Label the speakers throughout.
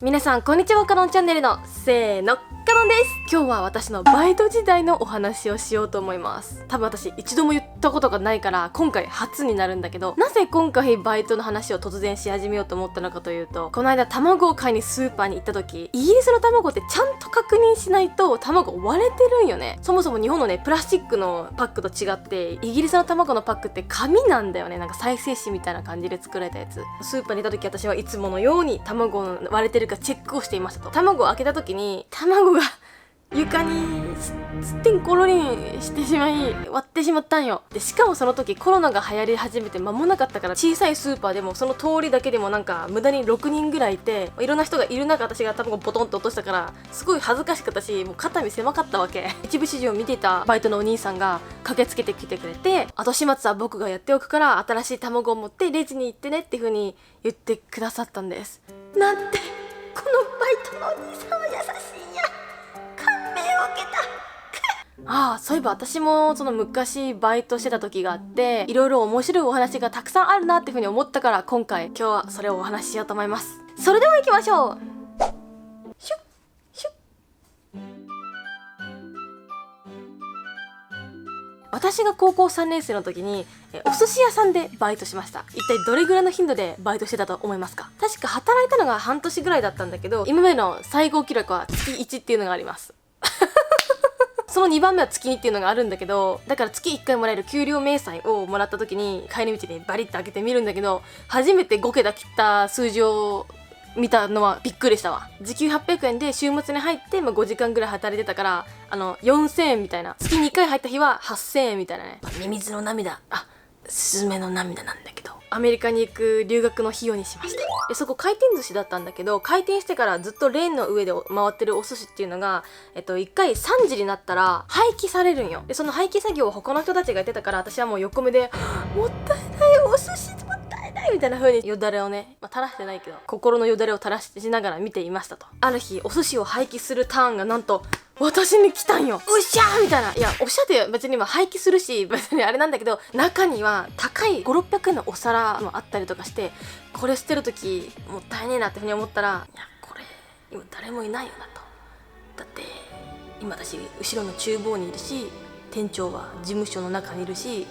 Speaker 1: 皆さんこんにちは。カノンチャンネルのせーの、カノンです。今日は私のバイト時代のお話をしようと思います。多分私一度も言ったことがないから今回初になるんだけど、なぜ今回バイトの話を突然し始めようと思ったのかというと、この間卵を買いにスーパーに行った時、イギリスの卵ってちゃんと確認しないと卵割れてるんよね。そもそも日本のねプラスチックのパックと違って、イギリスの卵のパックって紙なんだよね。なんか再生紙みたいな感じで作られたやつ。スーパーに行った時、私はいつものように卵を割れてるかチェックをしていましたと。卵を開けた時に卵が床にすってんころりんしてしまい割ってしまったんよ。でしかもその時コロナが流行り始めて間もなかったから、小さいスーパーでもその通りだけでもなんか無駄に6人ぐらいいて、いろんな人がいる中私が卵をポトンと落としたからすごい恥ずかしかったし、もう肩身狭かったわけ。一部始終を見ていたバイトのお兄さんが駆けつけてきてくれて、後始末は僕がやっておくから新しい卵を持ってレジに行ってねっていう風に言ってくださったんです。なんてこのバイトのお兄さんは優しいんや。感銘を受けた。ああ、そういえば私もその昔バイトしてた時があって、いろいろ面白いお話がたくさんあるなっていうふうに思ったから、今日はそれをお話ししようと思います。それでは行きましょう。シュッシュッ。私が高校3年生の時にお寿司屋さんでバイトしました。一体どれぐらいの頻度でバイトしてたと思いますか？確か働いたのが半年ぐらいだったんだけど、今までの最高記録は月1っていうのがありますその2番目は月2っていうのがあるんだけど、だから月1回もらえる給料明細をもらった時に帰り道にバリッと開けてみるんだけど、初めて5桁切った数字を見たのはびっくりしたわ。時給800円で週末に入って、5時間ぐらい働いてたから、4000円みたいな。月2回入った日は8000円みたいなね。ミミズの涙、スズメの涙なんだけど、アメリカに行く留学の費用にしました。でそこ回転寿司だったんだけど、開店してからずっとレーンの上で回ってるお寿司っていうのが1回3時になったら廃棄されるんよ。でその廃棄作業を他の人たちがやってたから、私はもう横目でもったいないお寿司もったいないみたいな風によだれをね、垂らしてないけど心のよだれを垂らしながら見ていましたと。ある日お寿司を廃棄するターンがなんと私に来たんよ。うっしゃーみたいな。いや、おっしゃって別に廃棄するし、別にあれなんだけど、中には高い5、600円のお皿もあったりとかして、これ捨てるときもったいねえなってふうに思ったら、いや、これ今誰もいないよなと。だって今私後ろの厨房にいるし、店長は事務所の中にいるし、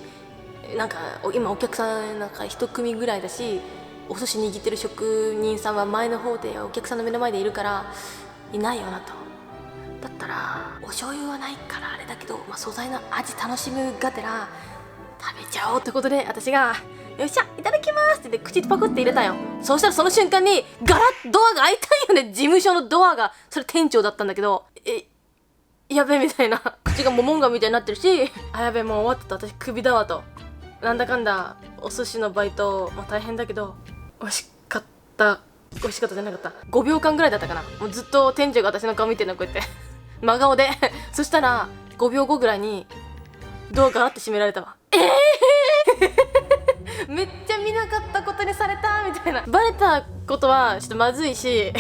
Speaker 1: なんか今お客さんなんか1組ぐらいだし、お寿司握ってる職人さんは前の方でお客さんの目の前でいるからいないよなと。だったらお醤油はないからあれだけど、素材の味楽しむがてら食べちゃおうってことで、私がよっしゃいただきますって言って口パクって入れたんよ。そうしたらその瞬間にガラッドアが開いたんよね。事務所のドアが。それ店長だったんだけど、やべみたいな、口がモモンガみたいになってるし、やべもう終わってた、私クビだわと。なんだかんだお寿司のバイト、大変だけど美味しかった。美味しかったじゃなかった。5秒間ぐらいだったかな。もうずっと店長が私の顔見てるのこうやって真顔でそしたら5秒後ぐらいにドアガラって閉められたわ。めっちゃ見なかったことにされたみたいな。バレたことはちょっとまずいし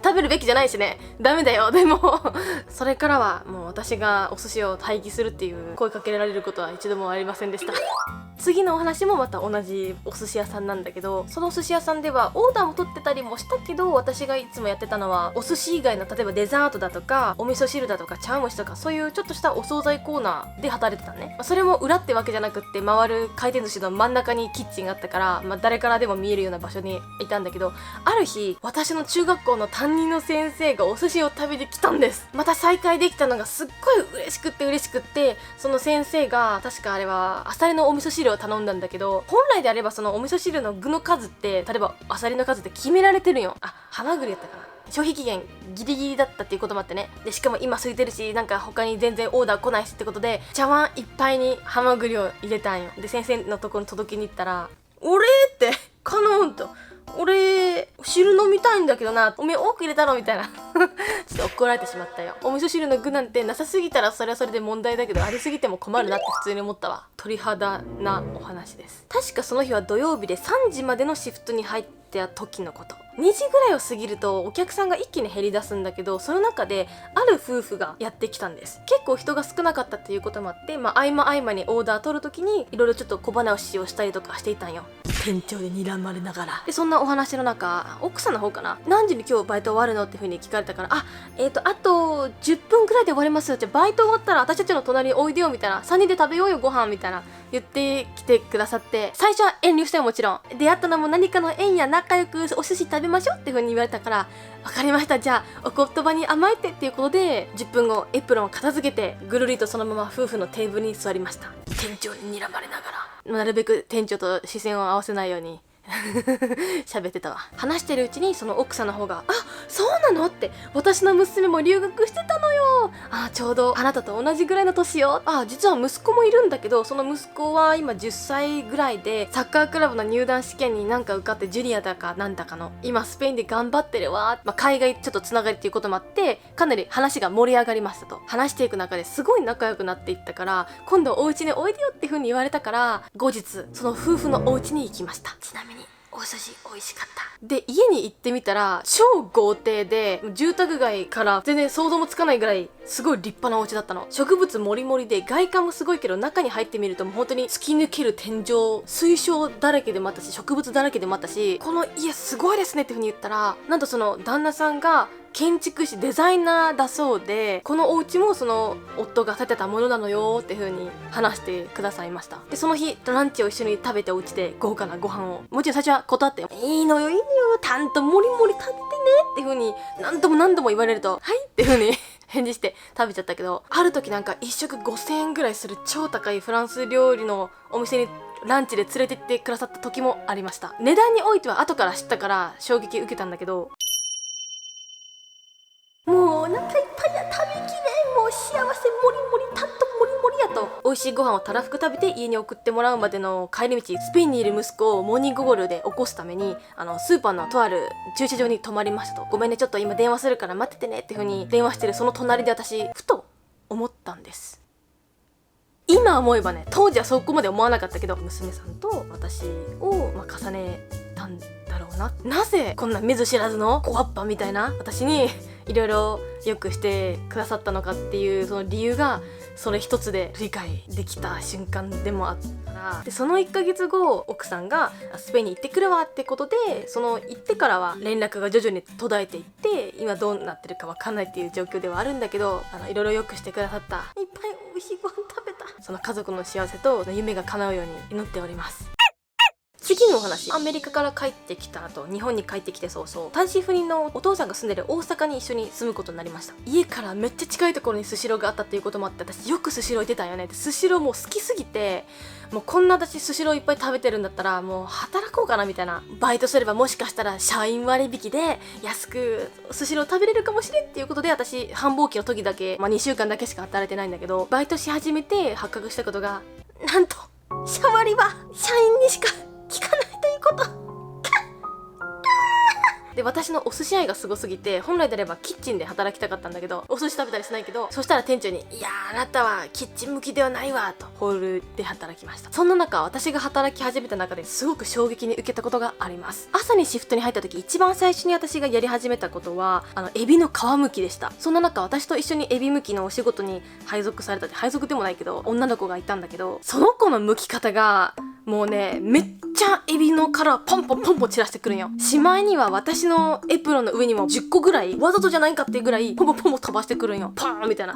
Speaker 1: 食べるべきじゃないしね、ダメだよ。でもそれからはもう私がお寿司を廃棄するっていう声かけられることは一度もありませんでした。次のお話もまた同じお寿司屋さんなんだけど、そのお寿司屋さんではオーダーも取ってたりもしたけど、私がいつもやってたのはお寿司以外の、例えばデザートだとかお味噌汁だとか茶碗蒸しとか、そういうちょっとしたお惣菜コーナーで働いてたのね。それも裏ってわけじゃなくって、回る回転寿司の真ん中にキッチンがあったから、誰からでも見えるような場所にいたんだけど、ある日私の中学校の担任の先生がお寿司を食べてきたんです。また再会できたのがすっごい嬉しくって、その先生が確かあれはアサリのお味噌汁を頼んだんだけど、本来であればそのお味噌汁の具の数って、例えばアサリの数って決められてるんよ。ハマグリやったかな。消費期限ギリギリだったっていうこともあってね。でしかも今空いてるし、なんか他に全然オーダー来ないしってことで、茶碗いっぱいにハマグリを入れたんよ。で先生のところに届けに行ったら、俺ってカノンと、俺汁飲みたいんだけどな、おめえ多く入れたろみたいなちょっと怒られてしまったよ。お味噌汁の具なんてなさすぎたらそれはそれで問題だけど、ありすぎても困るなって普通に思ったわ。鳥肌なお話です。確かその日は土曜日で3時までのシフトに入った時のこと。2時ぐらいを過ぎるとお客さんが一気に減り出すんだけど、その中である夫婦がやってきたんです。結構人が少なかったっていうこともあって、合間合間にオーダー取る時にいろいろちょっと小話をしたりとかしていたんよ。店長で睨まれながら。でそんなお話の中、奥さんの方かな、何時に今日バイト終わるのっていう風に聞かれたから、あと10分くらいで終わりますよ、じゃあバイト終わったら私たちの隣においでよみたいな、3人で食べようよご飯みたいな言ってきてくださって、最初は遠慮したよ、もちろん。出会ったのも何かの縁や、仲良くお寿司食べましょうっていう風に言われたから、わかりました、じゃあお言葉に甘えてっていうことで、10分後エプロンを片付けてぐるりとそのまま夫婦のテーブルに座りました。店長に睨まれながら、なるべく店長と視線を合わせないように喋ってたわ。話してるうちにその奥さんの方が、あ、そうなのって、私の娘も留学してたのよ、ちょうどあなたと同じぐらいの年よ、実は息子もいるんだけど、その息子は今10歳ぐらいでサッカークラブの入団試験になんか受かってジュニアだかなんだかの今スペインで頑張ってるわ、海外ちょっとつながりっていうこともあってかなり話が盛り上がりましたと。話していく中ですごい仲良くなっていったから、今度お家においでよっていう風に言われたから、後日その夫婦のお家に行きました。ちなみにお寿司美味しかった。で、家に行ってみたら超豪邸で、住宅街から全然想像もつかないぐらいすごい立派なお家だったの。植物もりもりで、外観もすごいけど中に入ってみるともう本当に突き抜ける天井、水晶だらけでもあったし、植物だらけでもあったし、この家すごいですねっていう風に言ったら、なんとその旦那さんが建築士デザイナーだそうで、このお家もその夫が建てたものなのよっていう風に話してくださいました。で、その日ランチを一緒に食べて、お家で豪華なご飯を、もちろん最初は断って、いいのよいいのよ、たんともりもり食べてねっていう風に何度も言われると、はいっていう風に返事して食べちゃったけど、ある時なんか1食5000円ぐらいする超高いフランス料理のお店にランチで連れてってくださった時もありました。値段においては後から知ったから衝撃受けたんだけど、もうお腹いっぱいや、食べきれん、もう幸せもりもり、たんともりもりやと、美味しいご飯をたらふく食べて家に送ってもらうまでの帰り道、スペインにいる息子をモーニングゴールで起こすためにスーパーのとある駐車場に泊まりましたと。ごめんね、ちょっと今電話するから待っててねっていう風に電話してるその隣で私ふと思ったんです。今思えばね、当時はそこまで思わなかったけど、娘さんと私を重ねたんだろうな。なぜこんな見ず知らずの小アッパみたいな私にいろいろよくしてくださったのかっていう、その理由がそれ一つで理解できた瞬間でもあったから。で、その1ヶ月後奥さんがスペインに行ってくるわってことで、その行ってからは連絡が徐々に途絶えていって、今どうなってるかわかんないっていう状況ではあるんだけど、いろいろよくしてくださった、いっぱい美味しいご飯食べたその家族の幸せと夢が叶うように祈っております。次のお話、アメリカから帰ってきた後、日本に帰ってきて早々、単身赴任のお父さんが住んでる大阪に一緒に住むことになりました。家からめっちゃ近いところにスシローがあったっていうこともあって、私よくスシロー行ってたんよね。で、スシローもう好きすぎて、もうこんな私スシローいっぱい食べてるんだったらもう働こうかなみたいな、バイトすればもしかしたら社員割引で安くスシロー食べれるかもしれんっていうことで、私繁忙期の時だけ、2週間だけしか働いてないんだけど、バイトし始めて発覚したことが、なんと社割は社員にしか聞かないということで、私のお寿司愛がすごすぎて、本来であればキッチンで働きたかったんだけど、お寿司食べたりしないけど、そしたら店長に、いやー、あなたはキッチン向きではないわと、ホールで働きました。そんな中、私が働き始めた中ですごく衝撃に受けたことがあります。朝にシフトに入った時、一番最初に私がやり始めたことはエビの皮むきでした。そんな中、私と一緒にエビむきのお仕事に配属されたって、配属でもないけど女の子がいたんだけど、その子のむき方がもうね、めっちゃエビの殻ポンポンポンポン散らしてくるんよ。しまいには私のエプロンの上にも10個ぐらい、わざとじゃないかっていうぐらいポンポンポンポン飛ばしてくるんよ。パーンみたいな、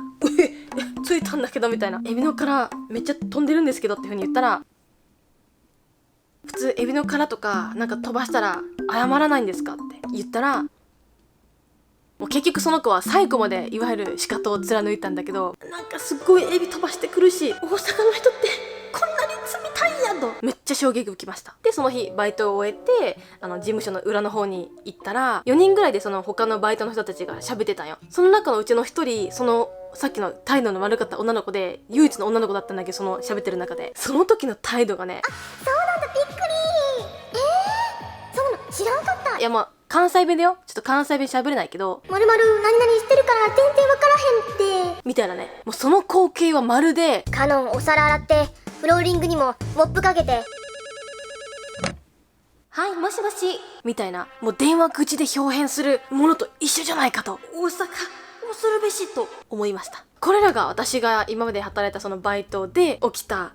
Speaker 1: ついたんだけどみたいな、エビの殻めっちゃ飛んでるんですけどっていう風に言ったら、普通エビの殻とかなんか飛ばしたら謝らないんですかって言ったら、もう結局その子は最後までいわゆる仕方を貫いたんだけど、なんかすっごいエビ飛ばしてくるし、大阪の人ってこんなに冷たいやんとめっちゃ衝撃受けました。で、その日バイトを終えて事務所の裏の方に行ったら、4人ぐらいでその他のバイトの人たちが喋ってたんよ。その中のうちの1人、そのさっきの態度の悪かった女の子で唯一の女の子だったんだけど、その喋ってる中でその時の態度がね、
Speaker 2: そうなんだ、びっくり。そうなの、知らんかった。
Speaker 1: いや、関西弁だよ。ちょっと関西弁喋れないけど、
Speaker 2: まるまる何々してるから全然わからへんって
Speaker 1: みたいなね。もうその光景はまるで、
Speaker 2: カノンお皿洗ってフローリングにもモップかけて、
Speaker 1: はいもしもしみたいな、もう電話口で表現するものと一緒じゃないかと、大阪恐るべしと思いました。これらが私が今まで働いたそのバイトで起きた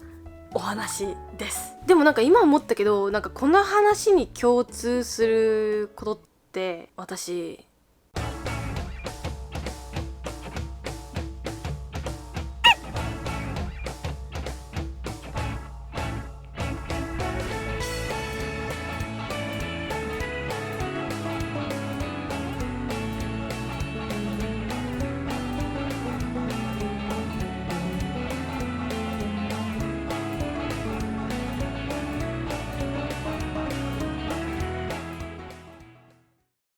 Speaker 1: お話です。でもなんか今思ったけど、なんかこの話に共通することって私